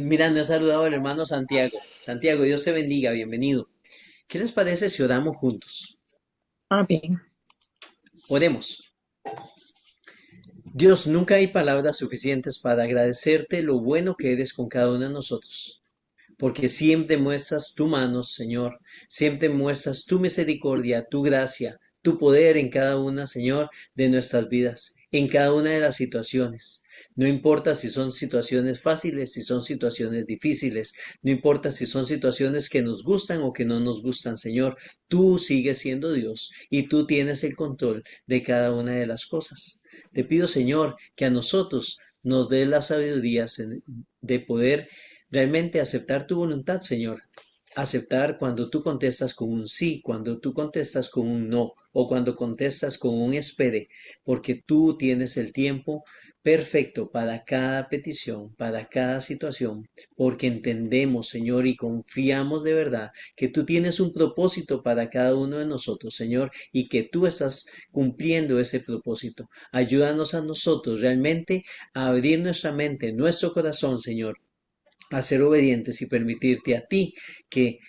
Mira, no he saludado al hermano Santiago. Santiago, Dios te bendiga, bienvenido. ¿Qué les parece si oramos juntos? Ah, bien. Oremos. Dios, nunca hay palabras suficientes para agradecerte lo bueno que eres con cada uno de nosotros, porque siempre muestras tu mano, Señor, siempre muestras tu misericordia, tu gracia, tu poder en cada una, Señor, de nuestras vidas, en cada una de las situaciones. No importa si son situaciones fáciles, si son situaciones difíciles, no importa si son situaciones que nos gustan o que no nos gustan, Señor, tú sigues siendo Dios y tú tienes el control de cada una de las cosas. Te pido, Señor, que a nosotros nos dé la sabiduría de poder realmente aceptar tu voluntad, Señor. Aceptar cuando tú contestas con un sí, cuando tú contestas con un no o cuando contestas con un espere, porque tú tienes el tiempo perfecto para cada petición, para cada situación, porque entendemos, Señor, y confiamos de verdad que tú tienes un propósito para cada uno de nosotros, Señor, y que tú estás cumpliendo ese propósito. Ayúdanos a nosotros realmente a abrir nuestra mente, nuestro corazón, Señor, a ser obedientes y permitirte a ti que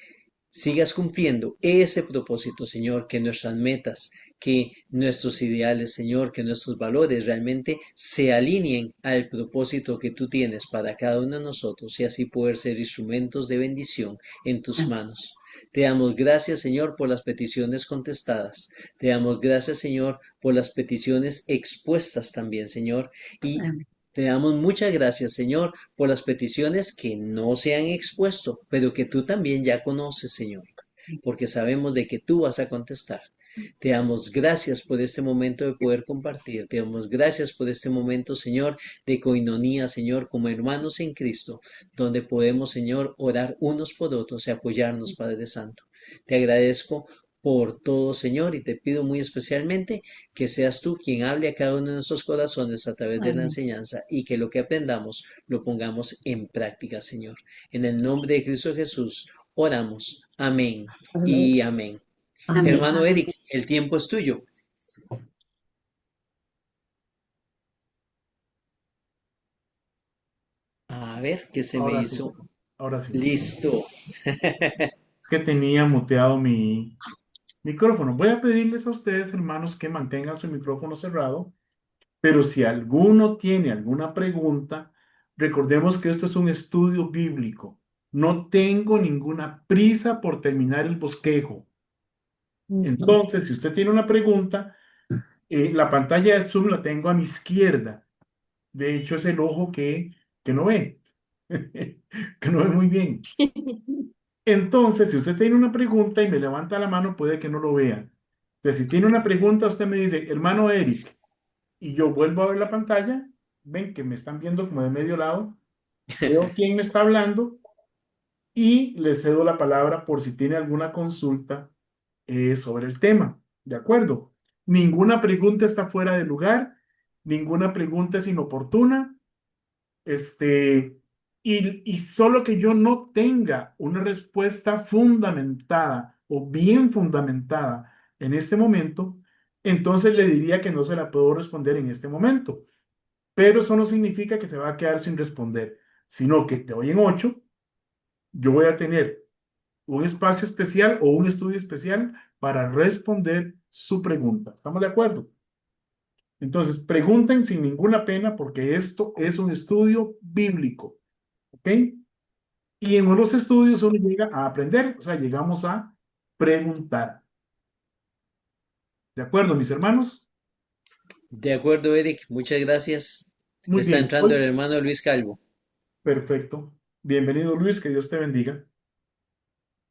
sigas cumpliendo ese propósito, Señor, que nuestras metas, que nuestros ideales, Señor, que nuestros valores realmente se alineen al propósito que tú tienes para cada uno de nosotros y así poder ser instrumentos de bendición en tus manos. Te damos gracias, Señor, por las peticiones contestadas. Te damos gracias, Señor, por las peticiones expuestas también, Señor. Y Amén. te damos muchas gracias, Señor, por las peticiones que no se han expuesto, pero que tú también ya conoces, Señor, porque sabemos de que tú vas a contestar. Te damos gracias por este momento de poder compartir. Te damos gracias por este momento, Señor, de coinonía, Señor, como hermanos en Cristo, donde podemos, Señor, orar unos por otros y apoyarnos, Padre Santo. Te agradezco por todo, Señor, y te pido muy especialmente que seas tú quien hable a cada uno de nuestros corazones a través de la Amén. enseñanza y que lo que aprendamos lo pongamos en práctica, Señor. En el nombre de Cristo Jesús, oramos. Amén Amén. y amén. Amén. Hermano Eric, el tiempo es tuyo. A ver, ¿qué se me Ahora sí, hizo? ahora sí. Listo. Es que tenía muteado mi micrófono. Voy a pedirles a ustedes, hermanos, que mantengan su micrófono cerrado, pero si alguno tiene alguna pregunta, recordemos que esto es un estudio bíblico. No tengo ninguna prisa por terminar el bosquejo. Ujú. Entonces, si usted tiene una pregunta, la pantalla de Zoom la tengo a mi izquierda. De hecho, es el ojo que no ve, que no ve muy bien. Entonces, si usted tiene una pregunta y me levanta la mano, puede que no lo vea. Entonces, si tiene una pregunta, usted me dice, hermano Eric, y yo vuelvo a ver la pantalla, ven que me están viendo como de medio lado, veo quién me está hablando y le cedo la palabra por si tiene alguna consulta sobre el tema. ¿De acuerdo? Ninguna pregunta está fuera de lugar, ninguna pregunta es inoportuna. Este, y solo que yo no tenga una respuesta fundamentada o bien fundamentada en este momento, entonces le diría que no se la puedo responder en este momento. Pero eso no significa que se va a quedar sin responder, sino que de hoy en ocho yo voy a tener un espacio especial o un estudio especial para responder su pregunta. ¿Estamos de acuerdo? Entonces, pregunten sin ninguna pena porque esto es un estudio bíblico. ¿Ok? Y en los estudios uno llega a aprender, o sea, llegamos a preguntar. ¿De acuerdo, mis hermanos? De acuerdo, Eric, muchas gracias. Muy Está bien, entrando el hoy, hermano Luis Calvo. perfecto. Bienvenido, Luis, que Dios te bendiga.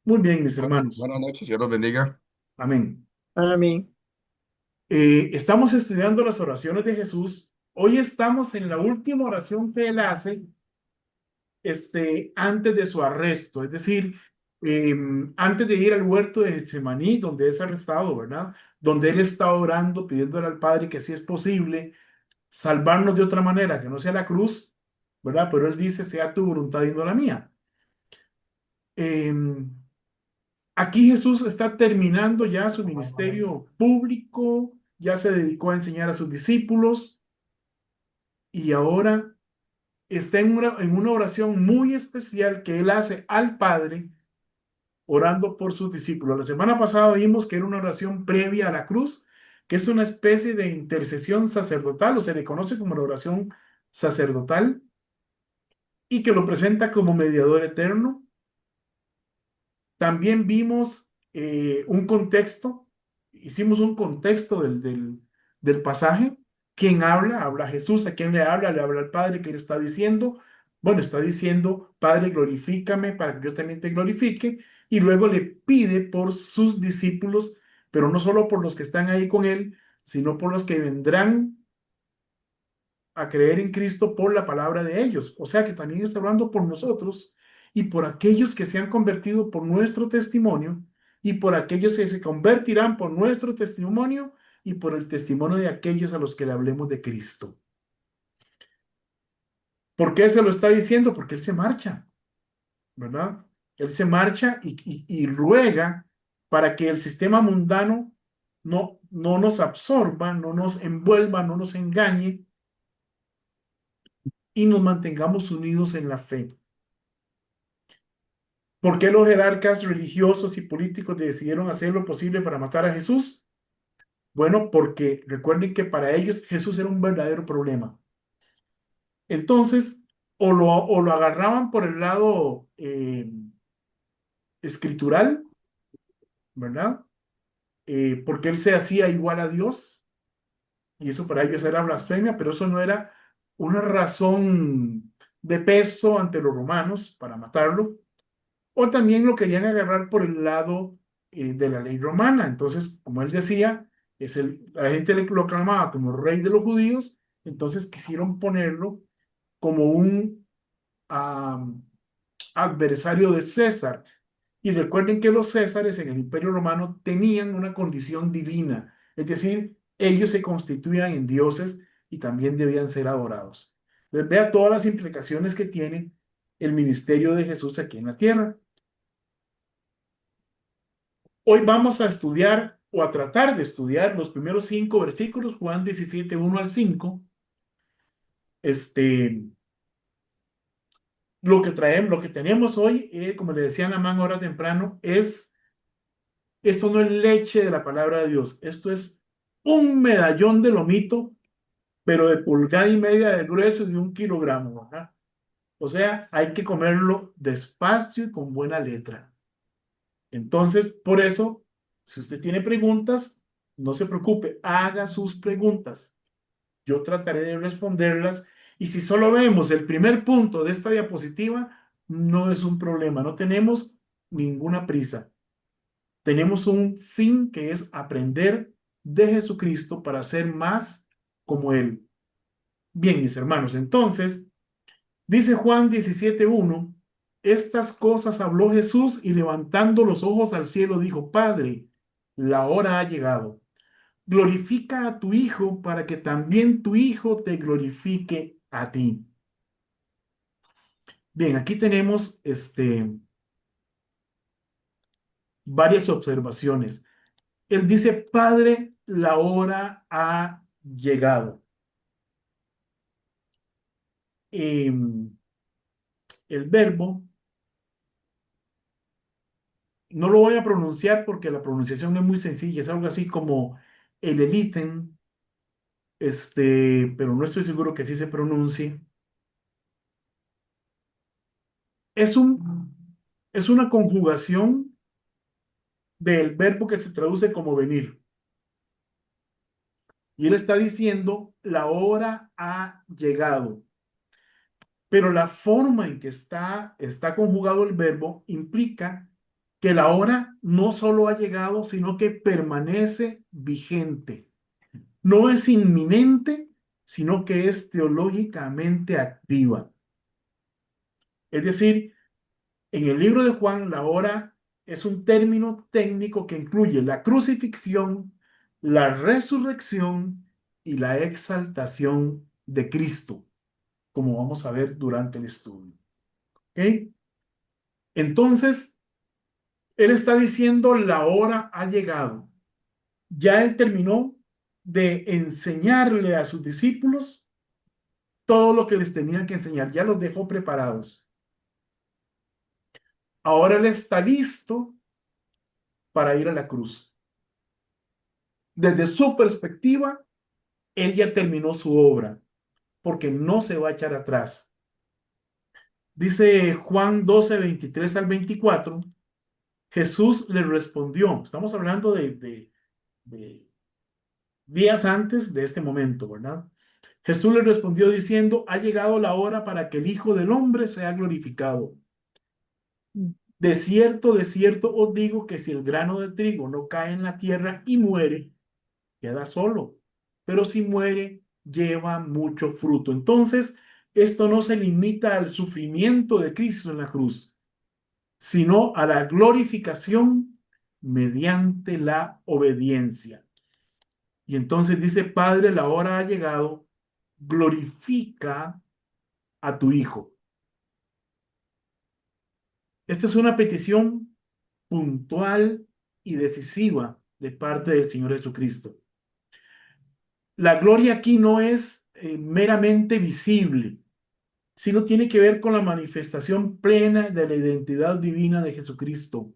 Muy bien, mis hermanos. Buenas noches, Dios los bendiga. Amén. Amén. Estamos estudiando las oraciones de Jesús. Hoy estamos en la última oración que él hace antes de su arresto, es decir, antes de ir al huerto de Getsemaní, donde es arrestado, ¿verdad? Donde él está orando, pidiéndole al Padre que si es posible salvarnos de otra manera, que no sea la cruz, ¿verdad? Pero él dice, sea tu voluntad y no la mía. Em, Aquí Jesús está terminando ya su ministerio público, ya se dedicó a enseñar a sus discípulos y ahora está en una oración muy especial que él hace al Padre orando por sus discípulos. La semana pasada vimos que era una oración previa a la cruz, que es una especie de intercesión sacerdotal, o se le conoce como la oración sacerdotal, y que lo presenta como mediador eterno. También vimos un contexto, hicimos un contexto del pasaje. ¿Quién habla? Habla Jesús. ¿A quién le habla? Le habla al Padre. ¿Qué le está diciendo? Bueno, está diciendo, Padre, glorifícame para que yo también te glorifique. Y luego le pide por sus discípulos, pero no solo por los que están ahí con él, sino por los que vendrán a creer en Cristo por la palabra de ellos. O sea que también está hablando por nosotros y por aquellos que se han convertido por nuestro testimonio y por aquellos que se convertirán por nuestro testimonio y por el testimonio de aquellos a los que le hablemos de Cristo. ¿Por qué se lo está diciendo? Porque Él se marcha, ¿verdad? Él se marcha y ruega para que el sistema mundano no nos absorba, no nos envuelva, no nos engañe y nos mantengamos unidos en la fe. ¿Por qué los jerarcas religiosos y políticos decidieron hacer lo posible para matar a Jesús? Bueno, porque recuerden que para ellos Jesús era un verdadero problema. Entonces, o lo agarraban por el lado escritural, ¿verdad? Porque él se hacía igual a Dios, y eso para ellos era blasfemia, pero eso no era una razón de peso ante los romanos para matarlo. O también lo querían agarrar por el lado de la ley romana. Entonces, como él decía, la gente lo clamaba como rey de los judíos, entonces quisieron ponerlo como un adversario de César. Y recuerden que los Césares en el Imperio Romano tenían una condición divina, es decir, ellos se constituían en dioses y también debían ser adorados. Entonces, vea todas las implicaciones que tiene el ministerio de Jesús aquí en la tierra. Hoy vamos a estudiar o a tratar de estudiar los primeros 5 versículos, Juan 17, 1 al 5. Lo que tenemos hoy, como le decía Namán ahora temprano, esto no es leche de la palabra de Dios, esto es un medallón de lomito, pero de pulgada y media de grueso y de 1 kilogramo, ¿verdad? O sea, hay que comerlo despacio y con buena letra. Entonces, por eso, si usted tiene preguntas, no se preocupe, haga sus preguntas. Yo trataré de responderlas. Y si solo vemos el primer punto de esta diapositiva, no es un problema, no tenemos ninguna prisa. Tenemos un fin que es aprender de Jesucristo para ser más como Él. Bien, mis hermanos, entonces, dice Juan 17:1, estas cosas habló Jesús y levantando los ojos al cielo dijo, Padre, la hora ha llegado. Glorifica a tu Hijo para que también tu Hijo te glorifique a ti. Bien, aquí tenemos varias observaciones. Él dice, Padre, la hora ha llegado. El verbo, no lo voy a pronunciar porque la pronunciación no es muy sencilla, es algo así como el eliten, pero no estoy seguro que así se pronuncie. Es es una conjugación del verbo que se traduce como venir. Y él está diciendo, la hora ha llegado. Pero la forma en que está conjugado el verbo implica que la hora no solo ha llegado, sino que permanece vigente. No es inminente, sino que es teológicamente activa. Es decir, en el libro de Juan, la hora es un término técnico que incluye la crucifixión, la resurrección y la exaltación de Cristo, como vamos a ver durante el estudio. ¿Ok? Entonces, él está diciendo la hora ha llegado. Ya él terminó de enseñarle a sus discípulos todo lo que les tenía que enseñar, ya los dejó preparados. Ahora Él está listo para ir a la cruz. Desde su perspectiva, Él ya terminó su obra, porque no se va a echar atrás. Dice Juan 12, 23 al 24, Jesús le respondió, estamos hablando de días antes de este momento, ¿verdad? Jesús le respondió diciendo, ha llegado la hora para que el Hijo del Hombre sea glorificado. De cierto os digo que si el grano de trigo no cae en la tierra y muere, queda solo. Pero si muere, lleva mucho fruto. Entonces, esto no se limita al sufrimiento de Cristo en la cruz, sino a la glorificación mediante la obediencia. Y entonces dice, Padre, la hora ha llegado, glorifica a tu Hijo. Esta es una petición puntual y decisiva de parte del Señor Jesucristo. La gloria aquí no es meramente visible, sino tiene que ver con la manifestación plena de la identidad divina de Jesucristo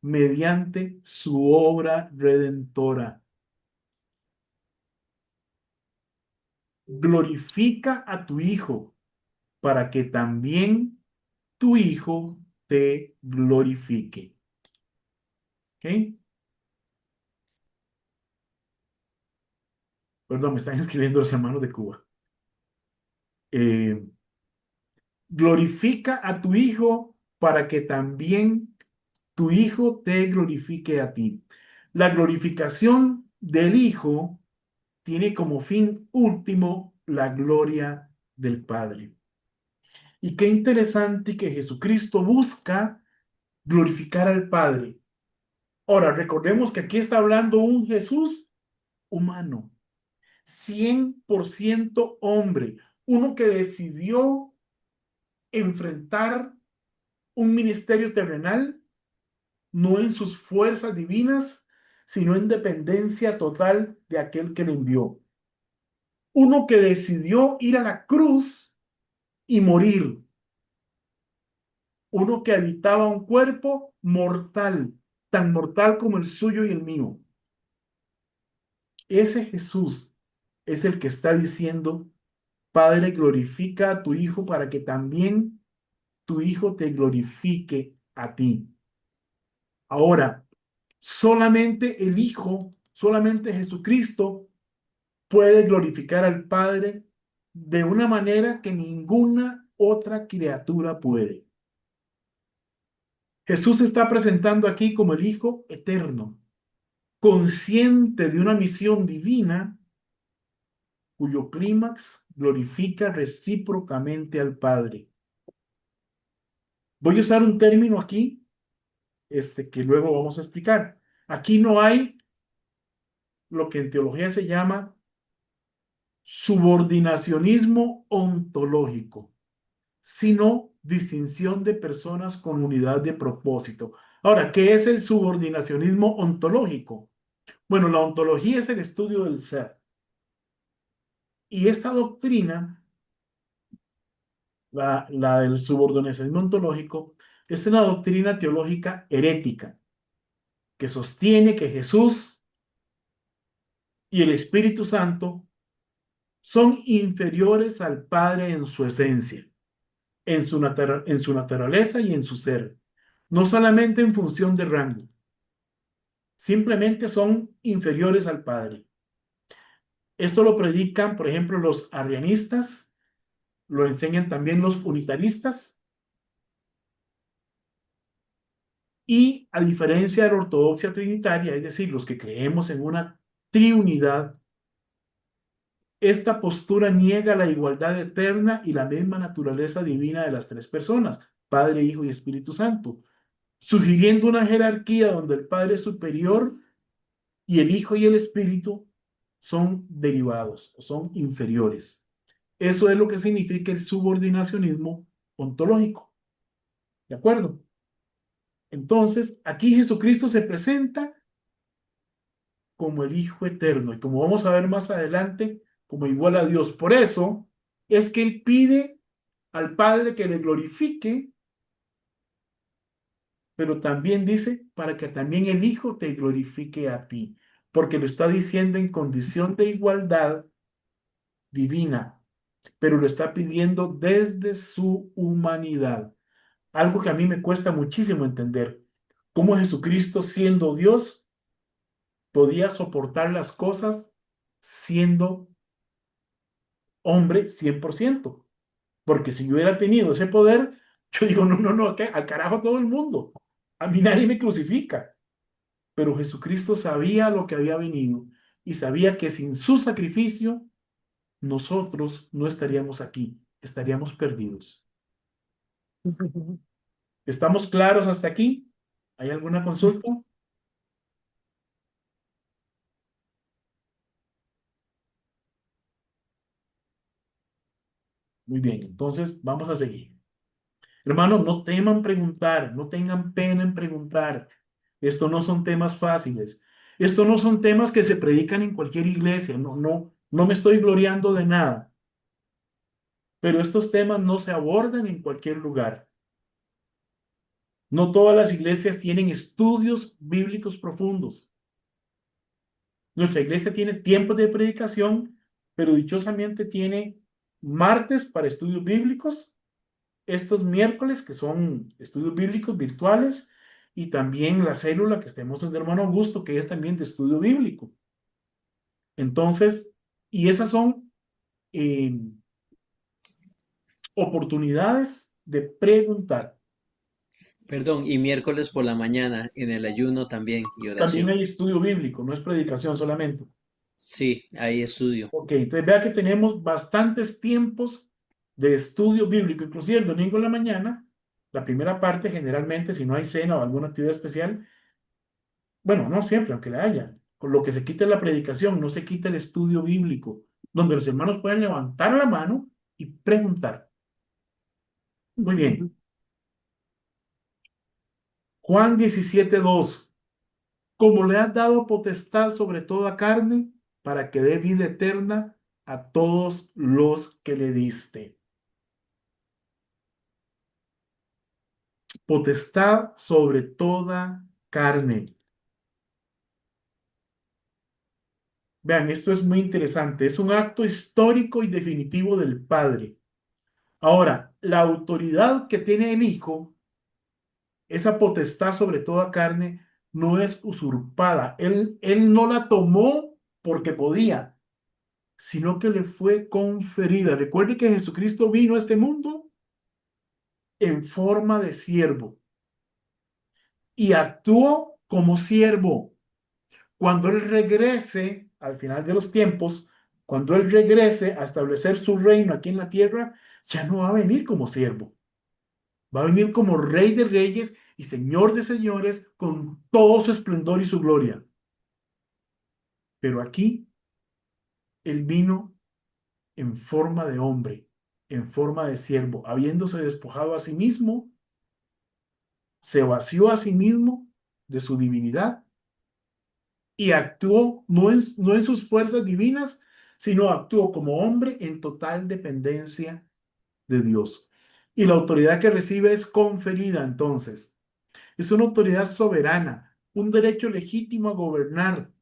mediante su obra redentora. Glorifica a tu Hijo para que también tu Hijo te glorifique. ¿Ok? Perdón, me están escribiendo los hermanos de Cuba. Glorifica a tu Hijo para que también tu Hijo te glorifique a ti. La glorificación del Hijo tiene como fin último la gloria del Padre. Y qué interesante que Jesucristo busca glorificar al Padre. Ahora, recordemos que aquí está hablando un Jesús humano, 100% hombre, uno que decidió enfrentar un ministerio terrenal, no en sus fuerzas divinas, sino en dependencia total de aquel que le envió. Uno que decidió ir a la cruz y morir. Uno que habitaba un cuerpo mortal, tan mortal como el suyo y el mío. Ese Jesús es el que está diciendo, Padre, glorifica a tu Hijo para que también tu Hijo te glorifique a ti. Ahora, solamente el Hijo, solamente Jesucristo puede glorificar al Padre de una manera que ninguna otra criatura puede. Jesús se está presentando aquí como el Hijo eterno, consciente de una misión divina cuyo clímax glorifica recíprocamente al Padre. Voy a usar un término aquí, que luego vamos a explicar. Aquí no hay lo que en teología se llama subordinacionismo ontológico, sino distinción de personas con unidad de propósito. Ahora, ¿qué es el subordinacionismo ontológico? Bueno, la ontología es el estudio del ser. Y esta doctrina, la del subordinacionismo ontológico, es una doctrina teológica herética que sostiene que Jesús y el Espíritu Santo son inferiores al Padre en su esencia, en su naturaleza y en su ser, no solamente en función de rango, simplemente son inferiores al Padre. Esto lo predican, por ejemplo, los arrianistas, lo enseñan también los unitaristas, y a diferencia de la ortodoxia trinitaria, es decir, los que creemos en una triunidad, esta postura niega la igualdad eterna y la misma naturaleza divina de las tres personas, Padre, Hijo y Espíritu Santo, sugiriendo una jerarquía donde el Padre es superior y el Hijo y el Espíritu son derivados, son inferiores. Eso es lo que significa el subordinacionismo ontológico. ¿De acuerdo? Entonces, aquí Jesucristo se presenta como el Hijo eterno y como vamos a ver más adelante, como igual a Dios. Por eso, es que Él pide al Padre que le glorifique, pero también dice para que también el Hijo te glorifique a ti, porque lo está diciendo en condición de igualdad divina, pero lo está pidiendo desde su humanidad. Algo que a mí me cuesta muchísimo entender, cómo Jesucristo, siendo Dios, podía soportar las cosas siendo hombre 100%. Porque si yo hubiera tenido ese poder, yo digo, no, no, no, al carajo todo el mundo. A mí nadie me crucifica. Pero Jesucristo sabía lo que había venido y sabía que sin su sacrificio nosotros no estaríamos aquí, estaríamos perdidos. ¿Estamos claros hasta aquí? ¿Hay alguna consulta? Muy bien, entonces vamos a seguir. Hermanos, no teman preguntar, no tengan pena en preguntar. Esto no son temas fáciles. Esto no son temas que se predican en cualquier iglesia. No, no, no me estoy gloriando de nada. Pero estos temas no se abordan en cualquier lugar. No todas las iglesias tienen estudios bíblicos profundos. Nuestra iglesia tiene tiempos de predicación, pero dichosamente tiene martes para estudios bíblicos, estos miércoles que son estudios bíblicos virtuales y también la célula que estemos en el hermano Augusto, que es también de estudio bíblico. Entonces, y esas son eh, oportunidades de preguntar. Perdón, y miércoles por la mañana en el ayuno también y También oración. hay estudio bíblico, no es predicación solamente. Sí, ahí estudio. Ok, entonces vea que tenemos bastantes tiempos de estudio bíblico, inclusive el domingo en la mañana, la primera parte generalmente, si no hay cena o alguna actividad especial, bueno, no siempre, aunque la haya, con lo que se quita es la predicación, no se quita el estudio bíblico, donde los hermanos pueden levantar la mano y preguntar. Muy bien. Juan 17:2. Como le has dado potestad sobre toda carne, para que dé vida eterna a todos los que le diste. Potestad sobre toda carne. Vean, esto es muy interesante. Es un acto histórico y definitivo del Padre. Ahora, la autoridad que tiene el Hijo, esa potestad sobre toda carne, no es usurpada. Él no la tomó porque podía, sino que le fue conferida. Recuerde que Jesucristo vino a este mundo en forma de siervo y actuó como siervo. Cuando Él regrese al final de los tiempos, cuando Él regrese a establecer su reino aquí en la tierra, ya no va a venir como siervo, va a venir como Rey de Reyes y Señor de Señores con todo su esplendor y su gloria. Pero aquí Él vino en forma de hombre, en forma de siervo, habiéndose despojado a sí mismo, se vació a sí mismo de su divinidad y actuó no en sus fuerzas divinas, sino actuó como hombre en total dependencia de Dios. Y la autoridad que recibe es conferida entonces. Es una autoridad soberana, un derecho legítimo a gobernar.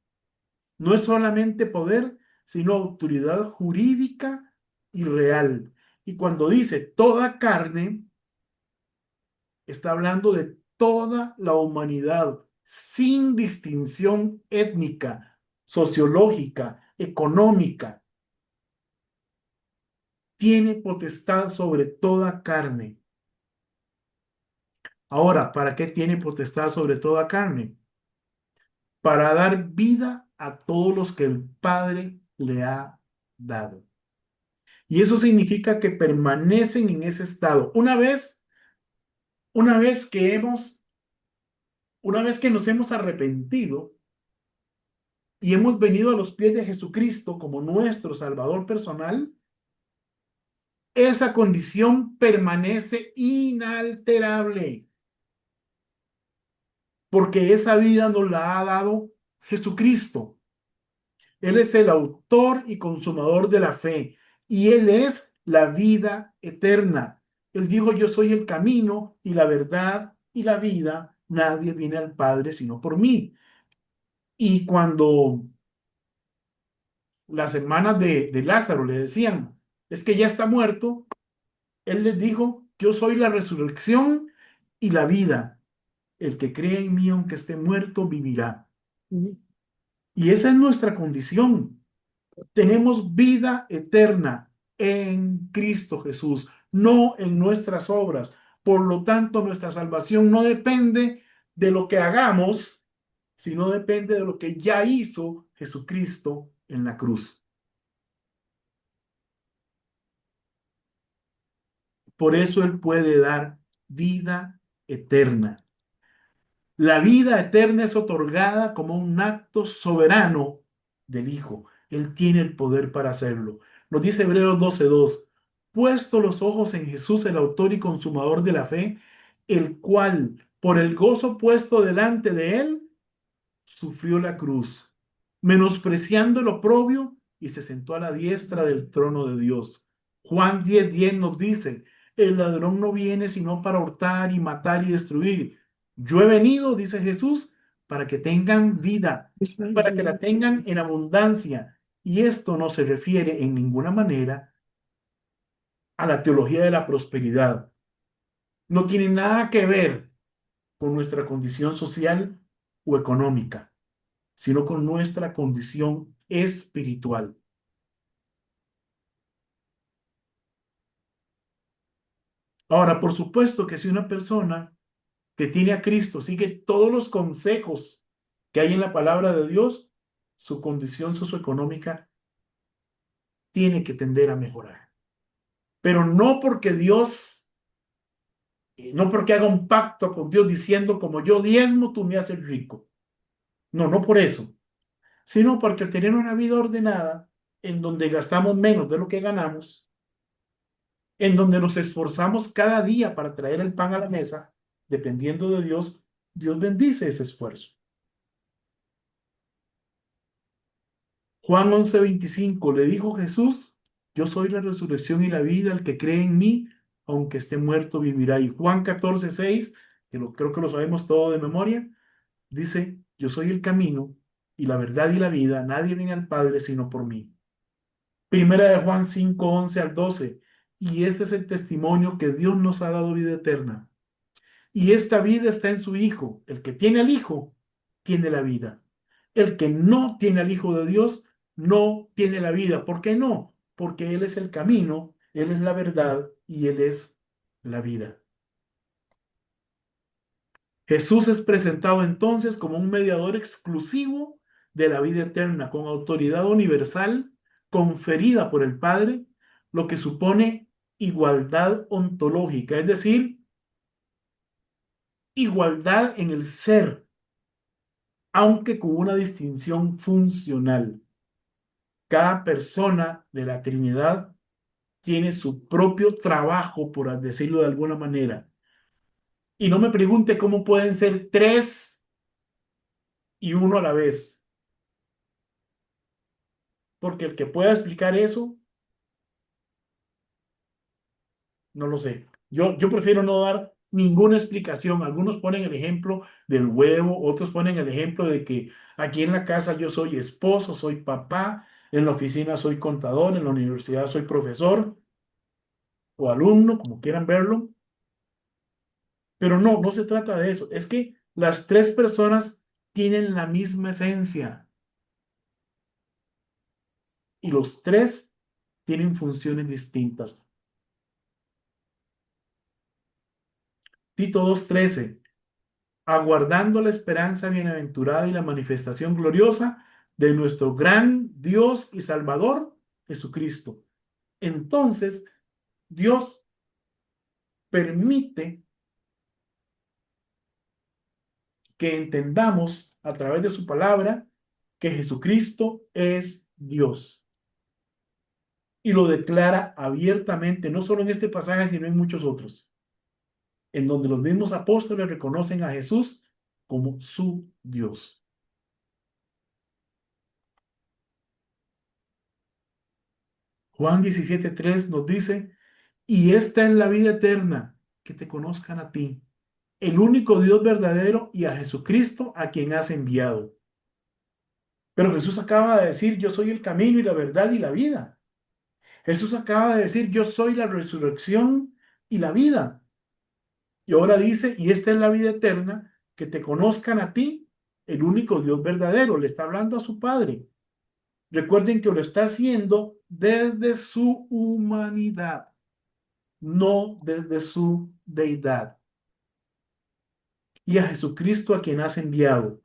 No es solamente poder, sino autoridad jurídica y real. Y cuando dice toda carne, está hablando de toda la humanidad, sin distinción étnica, sociológica, económica. Tiene potestad sobre toda carne. Ahora, ¿para qué tiene potestad sobre toda carne? Para dar vida a todos los que el Padre le ha dado. Y eso significa que permanecen en ese estado. Una vez que nos hemos arrepentido y hemos venido a los pies de Jesucristo como nuestro Salvador personal, esa condición permanece inalterable, porque esa vida nos la ha dado Jesucristo. Él es el autor y consumador de la fe, y Él es la vida eterna. Él dijo, yo soy el camino y la verdad y la vida. Nadie viene al Padre sino por mí. Y cuando las hermanas de Lázaro le decían, es que ya está muerto, él les dijo, yo soy la resurrección y la vida. El que cree en mí, aunque esté muerto, vivirá. Y esa es nuestra condición. Tenemos vida eterna en Cristo Jesús, no en nuestras obras. Por lo tanto, nuestra salvación no depende de lo que hagamos, sino depende de lo que ya hizo Jesucristo en la cruz. Por eso Él puede dar vida eterna. La vida eterna es otorgada como un acto soberano del Hijo. Él tiene el poder para hacerlo. Nos dice Hebreos 12:2. Puesto los ojos en Jesús, el autor y consumador de la fe, el cual, por el gozo puesto delante de él, sufrió la cruz, menospreciando el oprobio y se sentó a la diestra del trono de Dios. Juan 10:10 nos dice, el ladrón no viene sino para hurtar y matar y destruir. Yo he venido, dice Jesús, para que tengan vida, para que la tengan en abundancia. Y esto no se refiere en ninguna manera a la teología de la prosperidad. No tiene nada que ver con nuestra condición social o económica, sino con nuestra condición espiritual. Ahora, por supuesto que si una persona que tiene a Cristo sigue todos los consejos que hay en la palabra de Dios, su condición socioeconómica tiene que tender a mejorar. Pero no porque no porque haga un pacto con Dios diciendo, como yo diezmo, tú me haces rico. No, no por eso, sino porque al tener una vida ordenada, en donde gastamos menos de lo que ganamos, en donde nos esforzamos cada día para traer el pan a la mesa, dependiendo de Dios, Dios bendice ese esfuerzo. Juan 11:25 le dijo Jesús, yo soy la resurrección y la vida, el que cree en mí, aunque esté muerto, vivirá. Y Juan 14:6, creo que lo sabemos todo de memoria, dice, yo soy el camino y la verdad y la vida, nadie viene al Padre sino por mí. Primera de Juan 5:11 al 12, y este es el testimonio que Dios nos ha dado vida eterna. Y esta vida está en su Hijo. El que tiene al Hijo, tiene la vida. El que no tiene al Hijo de Dios, no tiene la vida. ¿Por qué no? Porque Él es el camino, Él es la verdad y Él es la vida. Jesús es presentado entonces como un mediador exclusivo de la vida eterna, con autoridad universal conferida por el Padre, lo que supone igualdad ontológica, es decir, igualdad en el ser, aunque con una distinción funcional. Cada persona de la Trinidad tiene su propio trabajo, por decirlo de alguna manera. Y no me pregunte cómo pueden ser tres y uno a la vez, porque el que pueda explicar eso, no lo sé. Yo prefiero no dar ninguna explicación. Algunos ponen el ejemplo del huevo, otros ponen el ejemplo de que aquí en la casa yo soy esposo, soy papá, en la oficina soy contador, en la universidad soy profesor o alumno, como quieran verlo. Pero no, no se trata de eso. Es que las tres personas tienen la misma esencia y los tres tienen funciones distintas. Tito 2:13, aguardando la esperanza bienaventurada y la manifestación gloriosa de nuestro gran Dios y Salvador, Jesucristo. Entonces, Dios permite que entendamos a través de su palabra que Jesucristo es Dios. Y lo declara abiertamente, no solo en este pasaje, sino en muchos otros, en donde los mismos apóstoles reconocen a Jesús como su Dios. Juan 17:3 nos dice, y esta es la vida eterna, que te conozcan a ti, el único Dios verdadero, y a Jesucristo a quien has enviado. Pero Jesús acaba de decir, yo soy el camino y la verdad y la vida. Jesús acaba de decir, yo soy la resurrección y la vida. Y ahora dice, y esta es la vida eterna, que te conozcan a ti, el único Dios verdadero. Le está hablando a su Padre. Recuerden que lo está haciendo desde su humanidad, no desde su deidad. Y a Jesucristo a quien has enviado.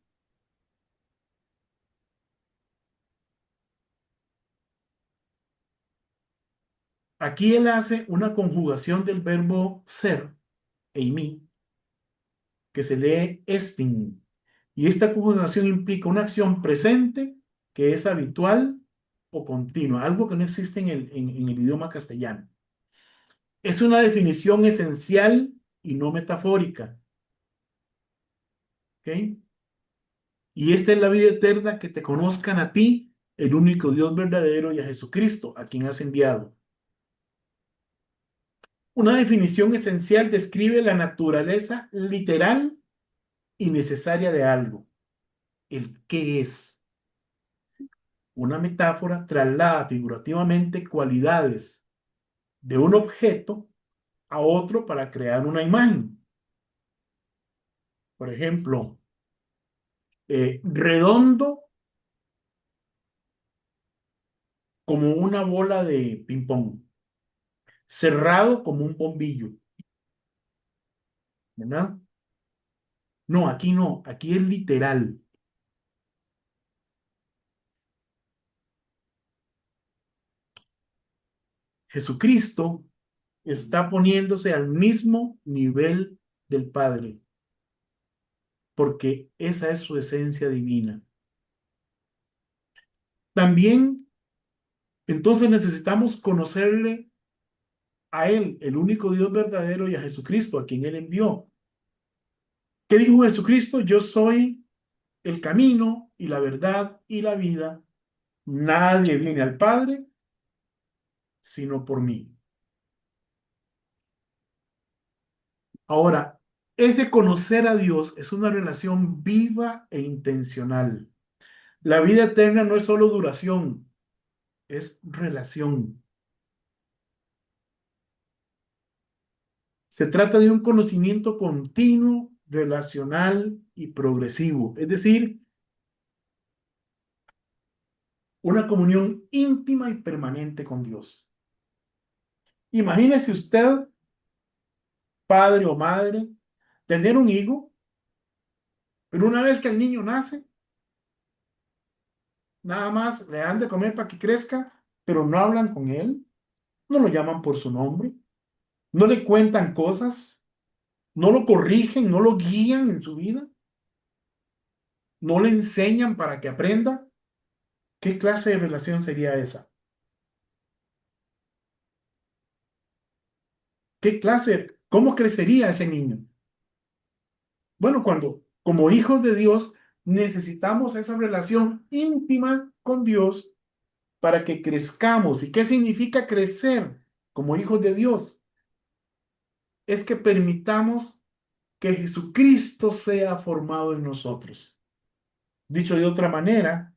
Aquí él hace una conjugación del verbo ser, eimi, que se lee estin. Y esta conjugación implica una acción presente que es habitual o continua, algo que no existe en el idioma castellano. Es una definición esencial y no metafórica. ¿Ok? Y esta es la vida eterna, que te conozcan a ti, el único Dios verdadero, y a Jesucristo, a quien has enviado. Una definición esencial describe la naturaleza literal y necesaria de algo, el qué es. Una metáfora traslada figurativamente cualidades de un objeto a otro para crear una imagen. Por ejemplo, redondo como una bola de ping-pong, cerrado como un bombillo, ¿verdad? No, aquí no, aquí es literal. Jesucristo está poniéndose al mismo nivel del Padre, porque esa es su esencia divina. También, entonces necesitamos conocerle a Él, el único Dios verdadero, y a Jesucristo, a quien Él envió. ¿Qué dijo Jesucristo? Yo soy el camino y la verdad y la vida. Nadie viene al Padre sino por mí. Ahora, ese conocer a Dios es una relación viva e intencional. La vida eterna no es solo duración, es relación. Se trata de un conocimiento continuo, relacional y progresivo, es decir, una comunión íntima y permanente con Dios. Imagínese usted, padre o madre, tener un hijo, pero una vez que el niño nace, nada más le dan de comer para que crezca, pero no hablan con él, no lo llaman por su nombre, no le cuentan cosas, no lo corrigen, no lo guían en su vida, no le enseñan para que aprenda. ¿Qué clase de relación sería esa? ¿Qué clase? ¿Cómo crecería ese niño? Bueno, cuando como hijos de Dios necesitamos esa relación íntima con Dios para que crezcamos. ¿Y qué significa crecer como hijos de Dios? Es que permitamos que Jesucristo sea formado en nosotros. Dicho de otra manera,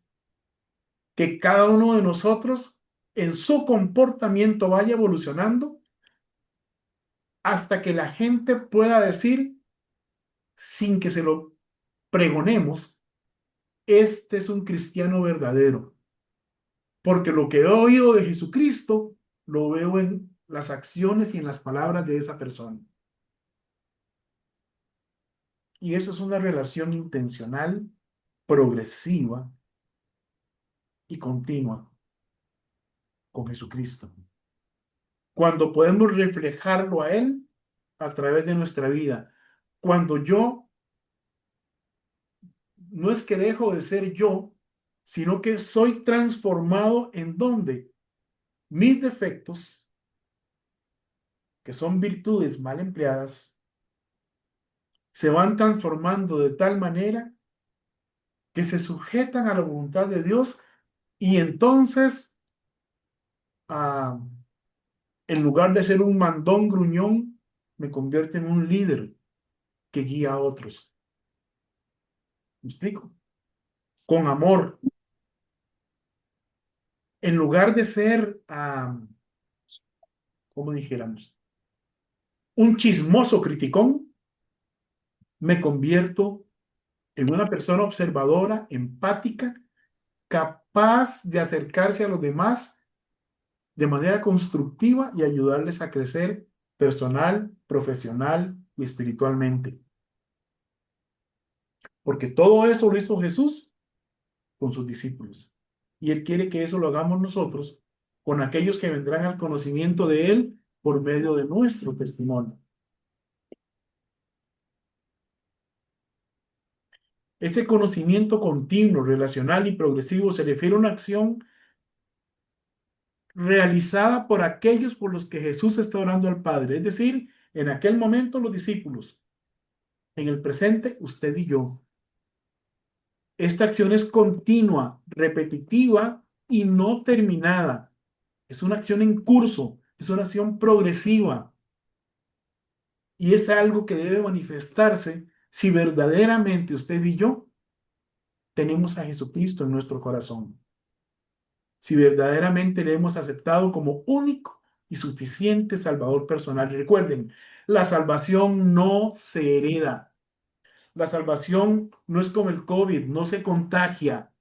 que cada uno de nosotros en su comportamiento vaya evolucionando hasta que la gente pueda decir, sin que se lo pregonemos, este es un cristiano verdadero. Porque lo que he oído de Jesucristo, lo veo en las acciones y en las palabras de esa persona. Y eso es una relación intencional, progresiva y continua con Jesucristo. Cuando podemos reflejarlo a Él a través de nuestra vida. Cuando yo, no es que dejo de ser yo, sino que soy transformado en donde mis defectos, que son virtudes mal empleadas, se van transformando de tal manera que se sujetan a la voluntad de Dios y entonces a, en lugar de ser un mandón gruñón, me convierte en un líder que guía a otros. ¿Me explico? Con amor. En lugar de ser, ¿cómo dijéramos? Un chismoso criticón, me convierto en una persona observadora, empática, capaz de acercarse a los demás de manera constructiva y ayudarles a crecer personal, profesional y espiritualmente. Porque todo eso lo hizo Jesús con sus discípulos. Y Él quiere que eso lo hagamos nosotros con aquellos que vendrán al conocimiento de Él por medio de nuestro testimonio. Ese conocimiento continuo, relacional y progresivo se refiere a una acción realizada por aquellos por los que Jesús está orando al Padre. Es decir, en aquel momento los discípulos, en el presente usted y yo. Esta acción es continua, repetitiva y no terminada. Es una acción en curso, es una acción progresiva. Y es algo que debe manifestarse si verdaderamente usted y yo tenemos a Jesucristo en nuestro corazón. Si verdaderamente le hemos aceptado como único y suficiente Salvador personal. Y recuerden, la salvación no se hereda. La salvación no es como el COVID, no se contagia.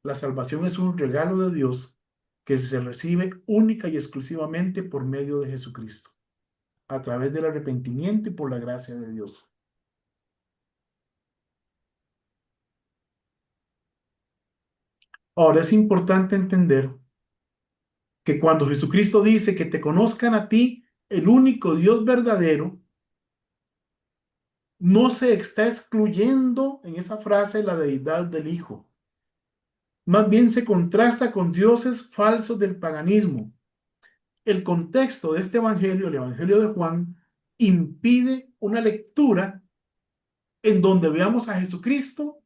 La salvación es un regalo de Dios que se recibe única y exclusivamente por medio de Jesucristo, a través del arrepentimiento y por la gracia de Dios. Ahora es importante entender que cuando Jesucristo dice que te conozcan a ti, el único Dios verdadero, no se está excluyendo en esa frase la deidad del Hijo. Más bien se contrasta con dioses falsos del paganismo. El contexto de este evangelio, el evangelio de Juan, impide una lectura en donde veamos a Jesucristo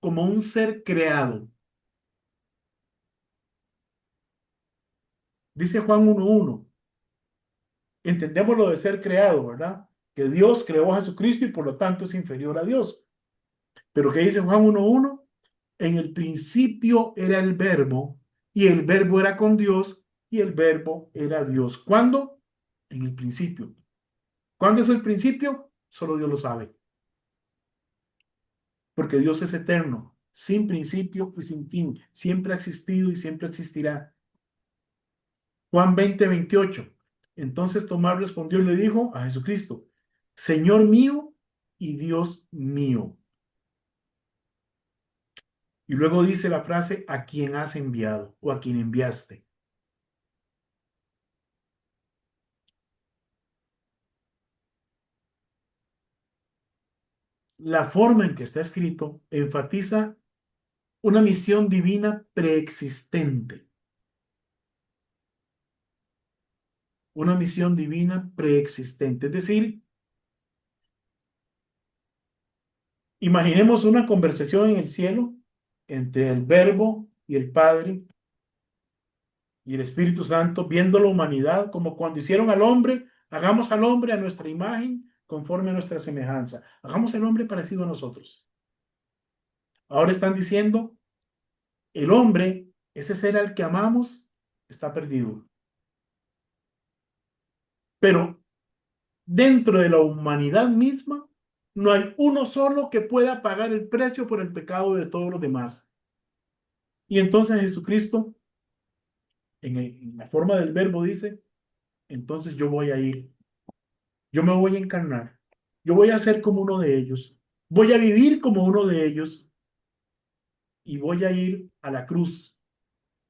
como un ser creado. Dice Juan 1:1. Entendemos lo de ser creado, ¿verdad? Que Dios creó a Jesucristo y por lo tanto es inferior a Dios. Pero ¿qué dice Juan 1:1? En el principio era el verbo y el verbo era con Dios y el verbo era Dios. ¿Cuándo? En el principio. ¿Cuándo es el principio? Solo Dios lo sabe. Porque Dios es eterno, sin principio y sin fin. Siempre ha existido y siempre existirá. Juan 20:28. Entonces Tomás respondió y le dijo a Jesucristo, Señor mío y Dios mío. Y luego dice la frase, a quien has enviado o a quien enviaste. La forma en que está escrito enfatiza una misión divina preexistente. Una misión divina preexistente. Es decir, imaginemos una conversación en el cielo entre el Verbo y el Padre y el Espíritu Santo, viendo la humanidad como cuando hicieron al hombre, hagamos al hombre a nuestra imagen, conforme a nuestra semejanza. Hagamos el hombre parecido a nosotros. Ahora están diciendo, el hombre, ese ser al que amamos, está perdido. Pero dentro de la humanidad misma, no hay uno solo que pueda pagar el precio por el pecado de todos los demás. Y entonces Jesucristo, en la forma del verbo, dice, entonces yo voy a ir, yo me voy a encarnar, yo voy a ser como uno de ellos, voy a vivir como uno de ellos y voy a ir a la cruz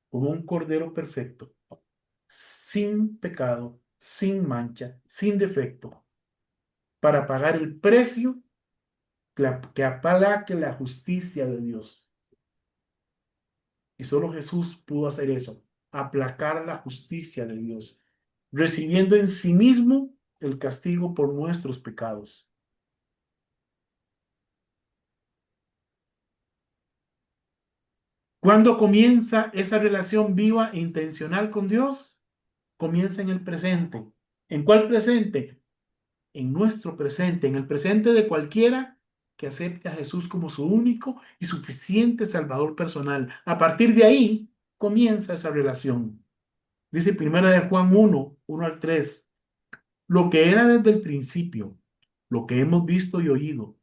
como un cordero perfecto, sin pecado, sin mancha, sin defecto, para pagar el precio que aplaque la justicia de Dios. Y solo Jesús pudo hacer eso, aplacar la justicia de Dios, recibiendo en sí mismo el castigo por nuestros pecados. ¿Cuándo comienza esa relación viva e intencional con Dios? Comienza en el presente. ¿En cuál presente? En nuestro presente, en el presente de cualquiera que acepte a Jesús como su único y suficiente Salvador personal. A partir de ahí comienza esa relación. Dice Primera de Juan 1:1 al 3, lo que era desde el principio, lo que hemos visto y oído,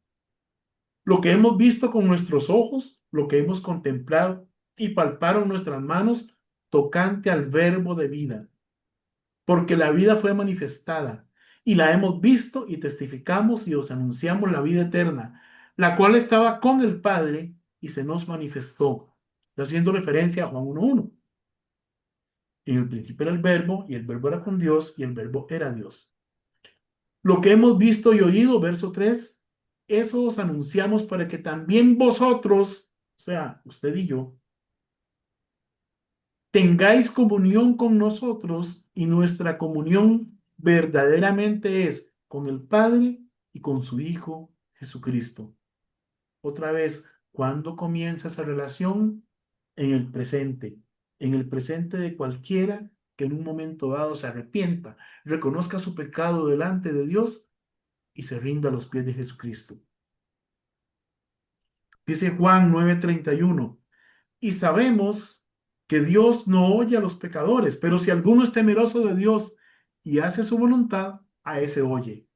lo que hemos visto con nuestros ojos, lo que hemos contemplado y palparon nuestras manos tocante al verbo de vida, porque la vida fue manifestada y la hemos visto y testificamos y os anunciamos la vida eterna, la cual estaba con el Padre y se nos manifestó. Haciendo referencia a Juan 1:1. En el principio era el verbo y el verbo era con Dios y el verbo era Dios. Lo que hemos visto y oído, verso 3, eso os anunciamos para que también vosotros, o sea, usted y yo, tengáis comunión con nosotros y nuestra comunión verdaderamente es con el Padre y con su Hijo Jesucristo. Otra vez, ¿cuándo comienza esa relación? En el presente de cualquiera que en un momento dado se arrepienta, reconozca su pecado delante de Dios y se rinda a los pies de Jesucristo. Dice Juan 9:31, y sabemos que Dios no oye a los pecadores, pero si alguno es temeroso de Dios y hace su voluntad, a ese oye.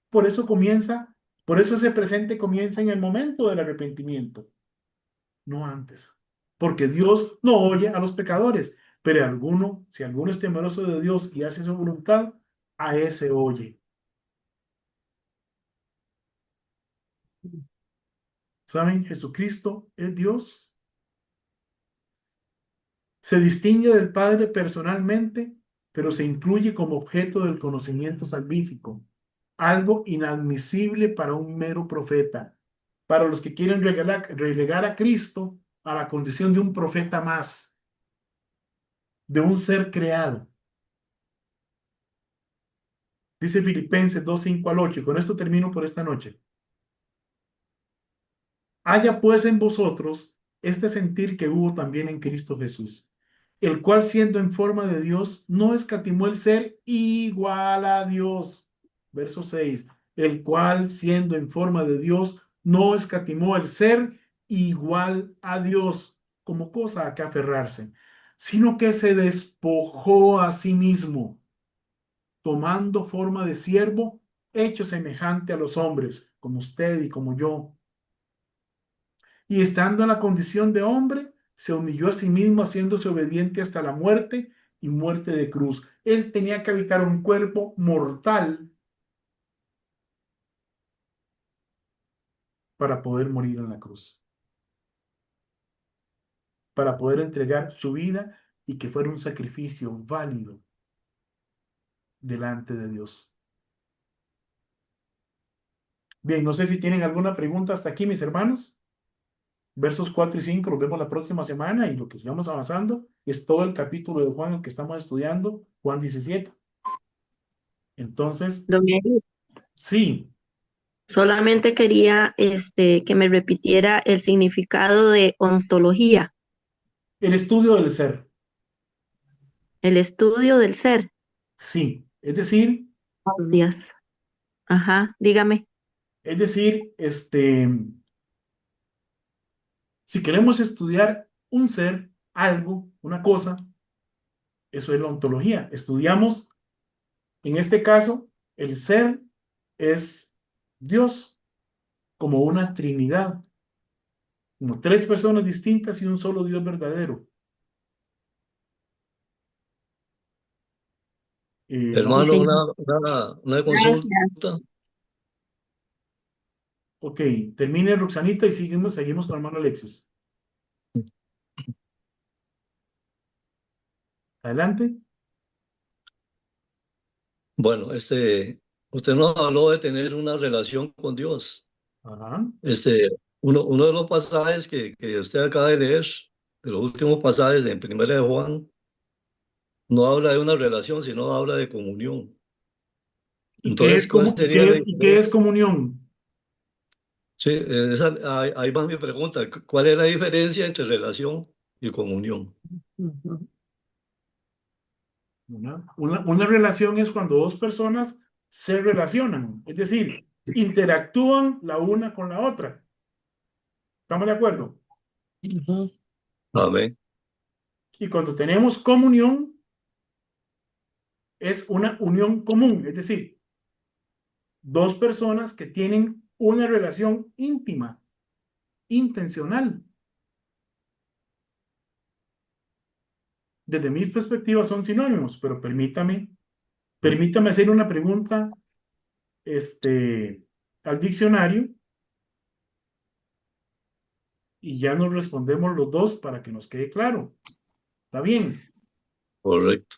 Por eso comienza, por eso ese presente comienza en el momento del arrepentimiento, no antes. Porque Dios no oye a los pecadores, pero si alguno es temeroso de Dios y hace su voluntad, a ese oye. ¿Saben? Jesucristo es Dios. Se distingue del Padre personalmente, pero se incluye como objeto del conocimiento salvífico, algo inadmisible para un mero profeta, para los que quieren relegar a Cristo a la condición de un profeta más, de un ser creado. Dice Filipenses 2:5 al 8, y con esto termino por esta noche. Haya pues en vosotros este sentir que hubo también en Cristo Jesús, el cual siendo en forma de Dios, no escatimó el ser igual a Dios. Verso 6, el cual siendo en forma de Dios, no escatimó el ser igual a Dios como cosa a que aferrarse, sino que se despojó a sí mismo, tomando forma de siervo, hecho semejante a los hombres, como usted y como yo, y estando en la condición de hombre, se humilló a sí mismo, haciéndose obediente hasta la muerte y muerte de cruz. Él tenía que habitar un cuerpo mortal para poder morir en la cruz, para poder entregar su vida y que fuera un sacrificio válido delante de Dios. Bien, no sé si tienen alguna pregunta hasta aquí, mis hermanos. Versos 4 y 5 los vemos la próxima semana, y lo que sigamos avanzando es todo el capítulo de Juan el que estamos estudiando, Juan 17. Entonces, Don Eric, sí, solamente quería que me repitiera el significado de ontología, el estudio del ser, el estudio del ser. sí, es decir, Días. Ajá, dígame. si queremos estudiar un ser, algo, una cosa, eso es la ontología. Estudiamos, en este caso, el ser es Dios como una trinidad, como tres personas distintas y un solo Dios verdadero. No sé Ok, Hermano, una gracias. consulta. ok, termine Roxanita y seguimos con hermano Alexis. Adelante. Bueno, usted nos habló de tener una relación con Dios. Ajá. Uno de los pasajes que usted acaba de leer, de los últimos pasajes en Primera de Juan, no habla de una relación, sino habla de comunión. ¿Y qué es Entonces, ¿cuál sería la y qué es diferencia? comunión? Sí, ahí va mi pregunta. ¿Cuál es la diferencia entre relación y comunión. Ujú. Una relación es cuando dos personas se relacionan, es decir, interactúan la una con la otra. ¿Estamos de acuerdo? Ujú. Amén. Y cuando tenemos comunión, es una unión común, es decir, dos personas que tienen una relación íntima, intencional. Desde mi perspectiva son sinónimos, pero permítame hacer una pregunta al diccionario y ya nos respondemos los dos para que nos quede claro. ¿Está bien? Correcto.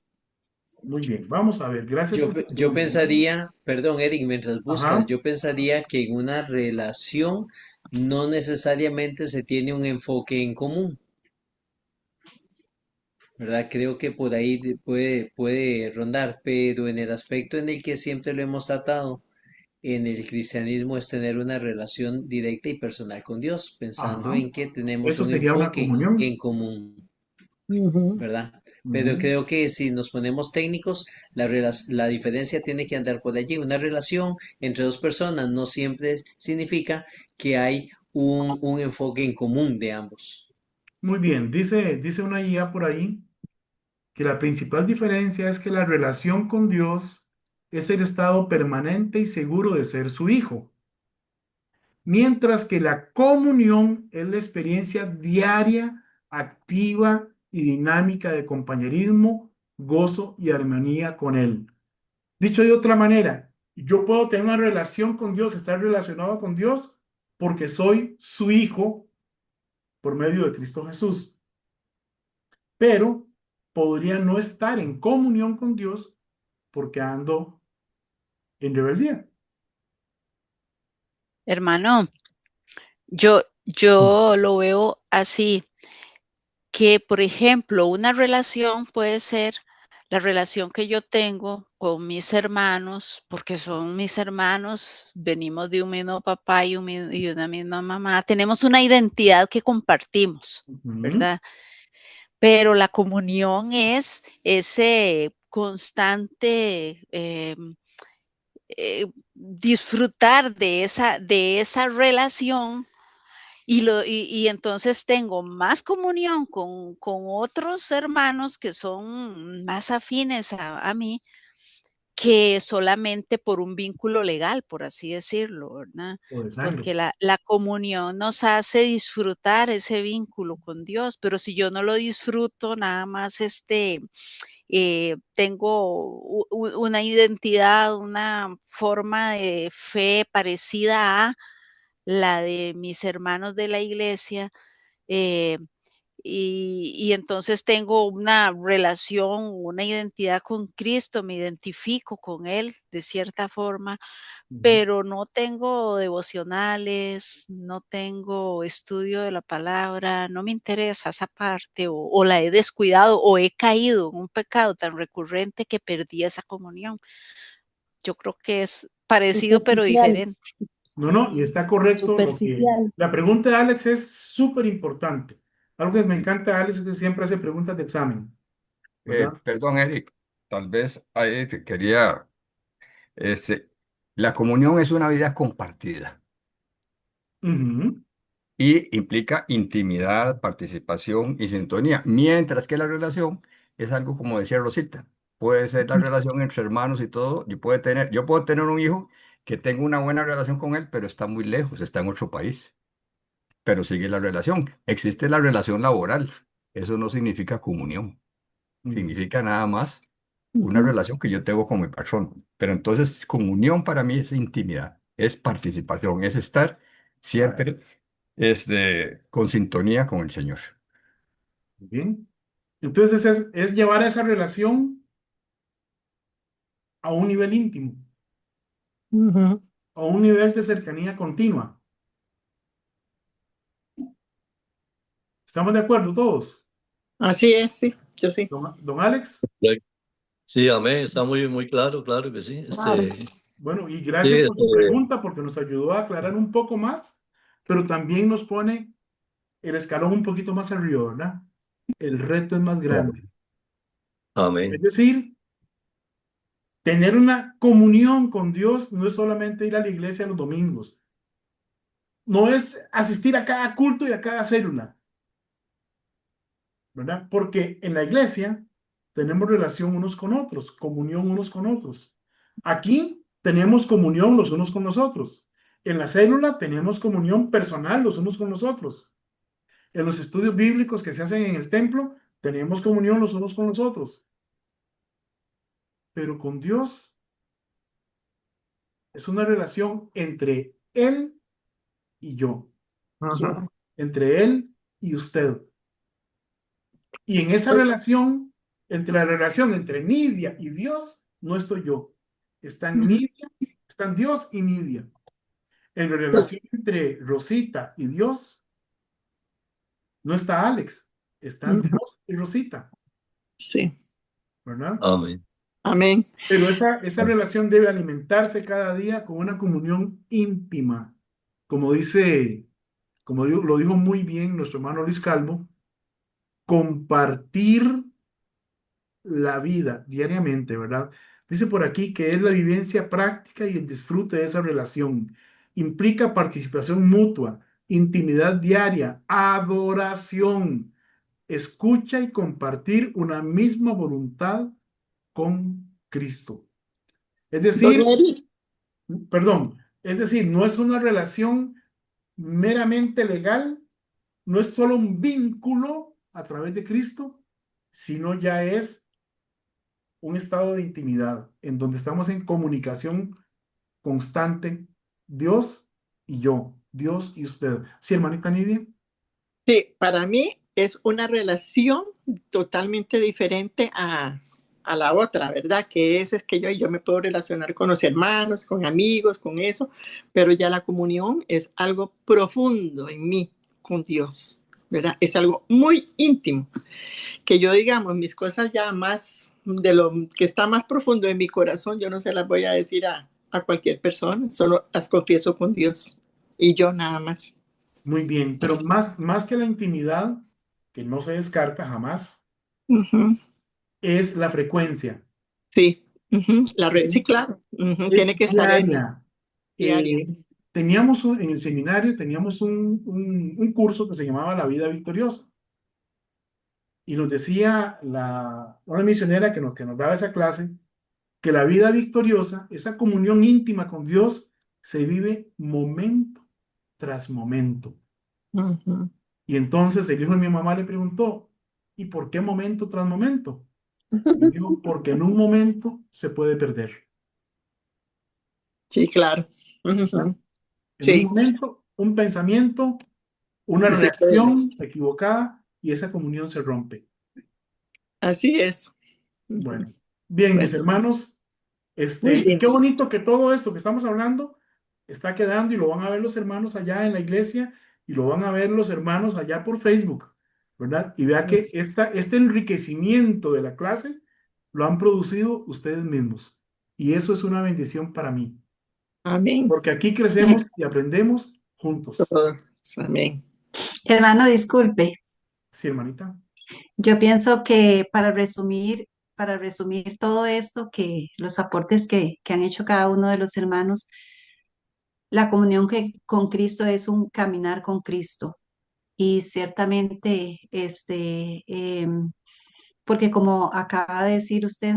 Muy bien. Vamos a ver. Gracias por tu Yo pregunta. pensaría, perdón, Eric, mientras buscas, Ajá. yo pensaría que en una relación no necesariamente se tiene un enfoque en común, ¿verdad? Creo que por ahí puede rondar, pero en el aspecto en el que siempre lo hemos tratado, en el cristianismo es tener una relación directa y personal con Dios, pensando Ajá. en que tenemos Eso un sería una enfoque comunión. en común, Ujú. ¿verdad? Pero Ujú. creo que si nos ponemos técnicos, la diferencia tiene que andar por allí. Una relación entre dos personas no siempre significa que hay un enfoque en común de ambos. Muy bien. Dice una guía por ahí que la principal diferencia es que la relación con Dios es el estado permanente y seguro de ser su hijo, mientras que la comunión es la experiencia diaria, activa y dinámica de compañerismo, gozo y armonía con Él. Dicho de otra manera, yo puedo tener una relación con Dios, estar relacionado con Dios, porque soy su hijo por medio de Cristo Jesús, pero podría no estar en comunión con Dios porque ando en rebeldía. Hermano, yo lo veo así, que por ejemplo, una relación puede ser la relación que yo tengo con mis hermanos, porque son mis hermanos, venimos de un mismo papá y una misma mamá, tenemos una identidad que compartimos, Ujú. ¿verdad? Pero la comunión es ese constante disfrutar de esa relación y entonces tengo más comunión con otros hermanos que son más afines a mí que solamente por un vínculo legal, por así decirlo, ¿verdad? O de Porque sangre. la comunión nos hace disfrutar ese vínculo con Dios, pero si yo no lo disfruto, nada más tengo una identidad, una forma de fe parecida a la de mis hermanos de la iglesia, eh, y entonces tengo una relación, una identidad con Cristo, me identifico con Él de cierta forma, Ujú. pero no tengo devocionales, no tengo estudio de la palabra, no me interesa esa parte o la he descuidado o he caído en un pecado tan recurrente que perdí esa comunión. Yo creo que es parecido pero Superficial, diferente. No, y está correcto lo que... superficial. La pregunta de Alex es súper importante. Algo que me encanta de Alex es que siempre hace preguntas de examen, ¿verdad? Perdón, Eric, tal vez ahí te quería, este, la comunión es una vida compartida Ujú. y implica intimidad, participación y sintonía, mientras que la relación es algo como decía Rosita, puede ser la relación entre hermanos y todo, yo puedo tener un hijo que tengo una buena relación con él, pero está muy lejos, está en otro país, pero sigue la relación. Existe la relación laboral, eso no significa comunión, Ujú. significa nada más una Ujú. relación que yo tengo con mi patrón. Pero entonces, comunión para mí es intimidad, es participación, es estar siempre con sintonía con el Señor. Bien. Entonces es llevar esa relación a un nivel íntimo, Ujú. a un nivel de cercanía continua. ¿Estamos de acuerdo todos? Así es, sí, yo sí. Don Alex. Sí, amén, está muy claro, claro que sí. Claro. Bueno, y Sí, gracias por su pregunta porque nos ayudó a aclarar un poco más, pero también nos pone el escalón un poquito más arriba, ¿verdad? el reto es más grande. Es Amén. decir, tener una comunión con Dios no es solamente ir a la iglesia los domingos, no es asistir a cada culto y a cada célula, ¿verdad? Porque en la iglesia tenemos relación unos con otros, comunión unos con otros. Aquí tenemos comunión los unos con los otros. En la célula tenemos comunión personal los unos con los otros. En los estudios bíblicos que se hacen en el templo, tenemos comunión los unos con los otros. Pero con Dios es una relación entre Él y yo, Ajá. entre Él y usted. Y en esa relación, entre la relación entre Nidia y Dios, no estoy yo. Están Nidia, están Dios y Nidia. En la relación entre Rosita y Dios, no está Alex, están Ujú. Dios y Rosita, Sí. ¿verdad? Amén. Amén. Pero esa relación debe alimentarse cada día con una comunión íntima. Como lo dijo muy bien nuestro hermano Luis Calvo, compartir la vida diariamente, ¿verdad? Dice por aquí que es la vivencia práctica y el disfrute de esa relación. Implica participación mutua, intimidad diaria, adoración, escucha y compartir una misma voluntad con Cristo. Es Don decir, Eric, es decir, no es una relación meramente legal, no es solo un vínculo a través de Cristo, sino ya es un estado de intimidad en donde estamos en comunicación constante, Dios y yo, Dios y usted. ¿Sí, hermanita Nidia? sí, para mí es una relación totalmente diferente a la otra, ¿verdad? Que es que yo me puedo relacionar con los hermanos, con amigos, con eso, pero ya la comunión es algo profundo en mí con Dios, ¿verdad? Es algo muy íntimo, que yo, digamos, mis cosas ya más, de lo que está más profundo en mi corazón, yo no se las voy a decir a cualquier persona, solo las confieso con Dios y yo nada más. Muy bien, pero más que la intimidad, que no se descarta jamás, Uh-huh. es la frecuencia. Sí, uh-huh. Sí, Es, claro, uh-huh. es Tiene que estar eso, diaria. diaria. En el seminario teníamos un curso que se llamaba La Vida Victoriosa. Y nos decía una misionera que nos daba esa clase, que la vida victoriosa, esa comunión íntima con Dios, se vive momento tras momento. Uh-huh. Y entonces el hijo de mi mamá le preguntó, ¿y por qué momento tras momento? Y dijo, porque en un momento se puede perder. Sí, claro. ¿Verdad? Uh-huh. En un Sí, momento, un pensamiento, una y se puede. reacción equivocada y esa comunión se rompe. Así es. Uh-huh. Bueno, bien, mis Bueno, hermanos, muy y bien. qué bonito que todo esto que estamos hablando está quedando y lo van a ver los hermanos allá en la iglesia y lo van a ver los hermanos allá por Facebook, ¿verdad? Y vea que este enriquecimiento de la clase lo han producido ustedes mismos. Y eso es una bendición para mí, Amén. porque aquí crecemos y aprendemos juntos. Todos. Amén. Hermano, disculpe, Sí, hermanita. yo pienso que para resumir todo esto, que los aportes que han hecho cada uno de los hermanos, la comunión con Cristo es un caminar con Cristo. Y ciertamente, porque como acaba de decir usted,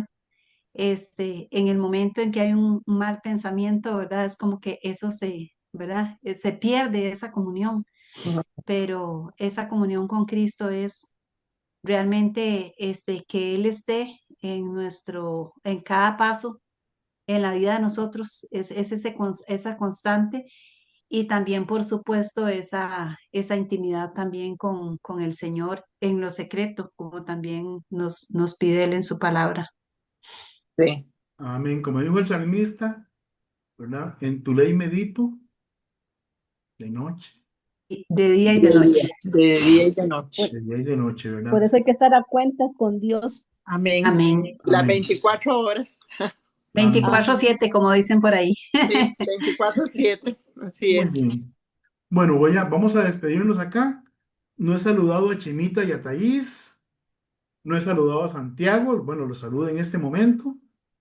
en el momento en que hay un mal pensamiento, ¿verdad? Es como que eso ¿verdad? Se pierde esa comunión, pero esa comunión con Cristo es realmente, que Él esté en cada paso en la vida de nosotros, es esa constante y también, por supuesto, esa intimidad también con el Señor en lo secreto, como también nos pide Él en su palabra. Sí. Amén. Como dijo el salmista, ¿verdad? En tu ley medito de noche, De día y De de día, noche. de día y de noche. de día y de noche, Por ¿verdad? eso hay que estar a cuentas con Dios. Amén. Amén. Las Amén. 24 horas. Amén. 24/7, como dicen por ahí. Sí, 24/7. Así Muy es. bien. Bueno, vamos a despedirnos acá. No he saludado a Chimita y a Thaís. No he saludado a Santiago, bueno, lo saludo en este momento.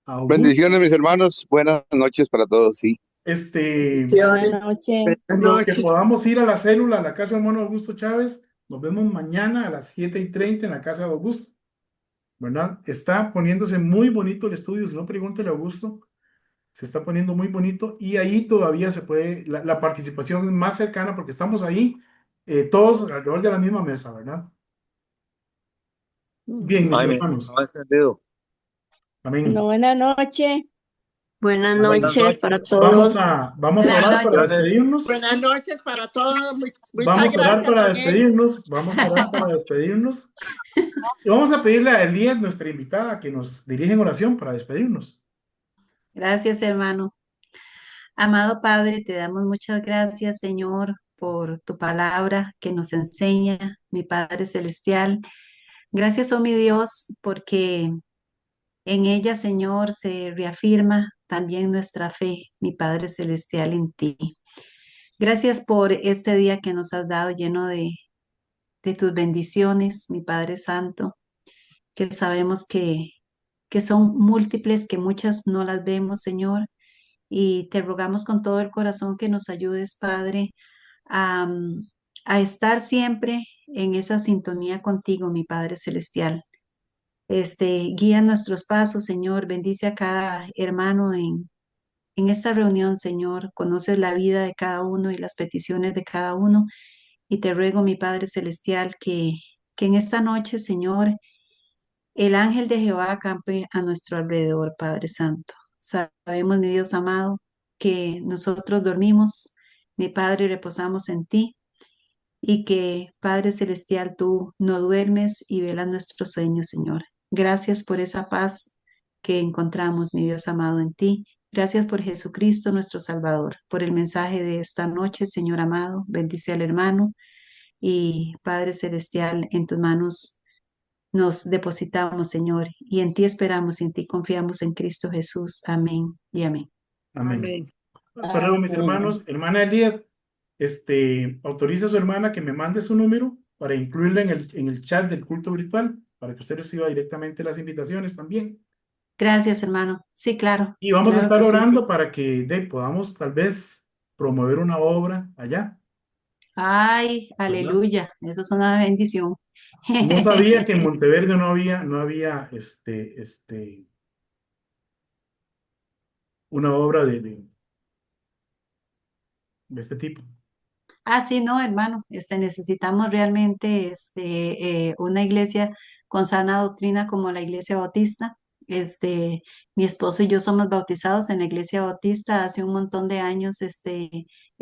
A Augusto, Bendiciones, mis hermanos. Buenas noches para todos. Sí. Buenas Bendiciones. noches. Buenas los que noches. podamos ir a la célula, a la casa del hermano Augusto Chávez, nos vemos mañana a las 7:30 en la casa de Augusto, ¿verdad? Está poniéndose muy bonito el estudio, si no, pregúntele a Augusto. Se está poniendo muy bonito y ahí todavía se puede, la participación es más cercana porque estamos ahí todos alrededor de la misma mesa, ¿verdad? Bien, mis Ay, mi hermanos. hermano, encendido. Amén. Buenas noches. Buenas Buenas noches noches. para Vamos todos. a Buenas orar para noches. despedirnos. Buenas noches para todos. Muchas Vamos a orar gracias, para don Eric. despedirnos. Vamos a orar para despedirnos. Y vamos a pedirle a Elías, nuestra invitada, que nos dirija en oración para despedirnos. Gracias, hermano. Amado Padre, te damos muchas gracias, Señor, por tu palabra que nos enseña, mi Padre Celestial. Gracias, oh mi Dios, porque en ella, Señor, se reafirma también nuestra fe, mi Padre Celestial, en ti. Gracias por este día que nos has dado lleno de tus bendiciones, mi Padre Santo, que sabemos que son múltiples, que muchas no las vemos, Señor, y te rogamos con todo el corazón que nos ayudes, Padre, a, a estar siempre en esa sintonía contigo, mi Padre Celestial. Guía nuestros pasos, Señor, bendice a cada hermano en esta reunión, Señor, conoces la vida de cada uno y las peticiones de cada uno, y te ruego, mi Padre Celestial, que en esta noche, Señor, el ángel de Jehová acampe a nuestro alrededor, Padre Santo. Sabemos, mi Dios amado, que nosotros dormimos, mi Padre, y reposamos en ti, y que, Padre Celestial, tú no duermes y velas nuestros sueños, Señor. Gracias por esa paz que encontramos, mi Dios amado, en ti. Gracias por Jesucristo, nuestro Salvador, por el mensaje de esta noche, Señor amado. Bendice al hermano y, Padre Celestial, en tus manos nos depositamos, Señor, y en ti esperamos y en ti confiamos en Cristo Jesús. Amén y amén. Amén. Amén. Hasta luego, mis hermanos. Hermana Elías, autoriza a su hermana que me mande su número para incluirla en el chat del culto virtual, para que usted reciba directamente las invitaciones también. Gracias, hermano. Sí, claro. Y vamos a Claro estar que sí. orando para que podamos tal vez promover una obra allá. Ay, aleluya. Eso es una bendición. No sabía que en Monteverde no había una obra de este tipo. Ah, sí, no, hermano. Necesitamos realmente una iglesia con sana doctrina como la Iglesia Bautista. Mi esposo y yo somos bautizados en la Iglesia Bautista hace un montón de años,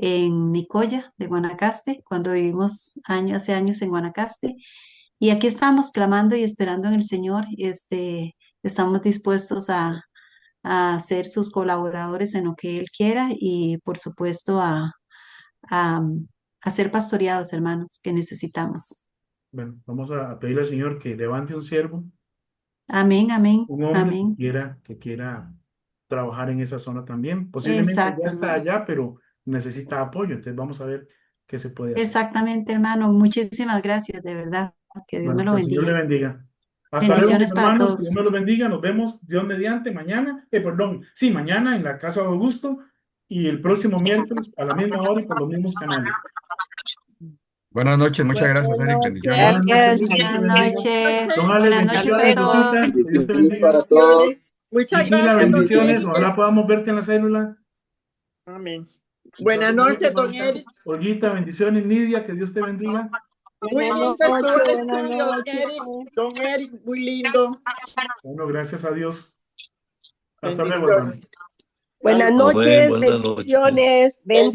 en Nicoya, de Guanacaste, cuando vivimos hace años en Guanacaste. Y aquí estamos clamando y esperando en el Señor. Estamos dispuestos a ser sus colaboradores en lo que Él quiera y, por supuesto, a, a ser pastoreados, hermanos, que necesitamos. Bueno, vamos a pedirle al Señor que levante un siervo, Amén, amén, un hombre amén. que quiera trabajar en esa zona también. Posiblemente Exacto, ya está hermano. allá, pero necesita apoyo. Entonces vamos a ver qué se puede hacer. Exactamente, hermano. Muchísimas gracias, de verdad. Que Dios me Bueno, lo que el Señor le bendiga. bendiga. Hasta luego, mis Bendiciones para hermanos. Que Dios todos. me los bendiga. Nos vemos, Dios mediante, mañana. Mañana en la casa de Augusto y el próximo miércoles a la misma hora y por los mismos canales. Buenas noches, muchas gracias, Eric. Bendiciones. Buenas noches, Dios te Buenas bendiga. noches. Don Ale, Buenas noches a bendiciones, todos. Rosita, que Dios te bendiga. Bendiciones. Muchas Priscila, gracias, don bendiciones. Eric. Ojalá podamos verte en la célula. Amén. Buenas noches, don Eric. Olguita, bendiciones. Nidia, que Dios te bendiga. Muy lindo estuvo el estudio, don Eric. Don Eric, muy lindo. Bueno, gracias a Dios. Hasta luego, hermano. Buenas Amén, noches, buenas noches. bendiciones.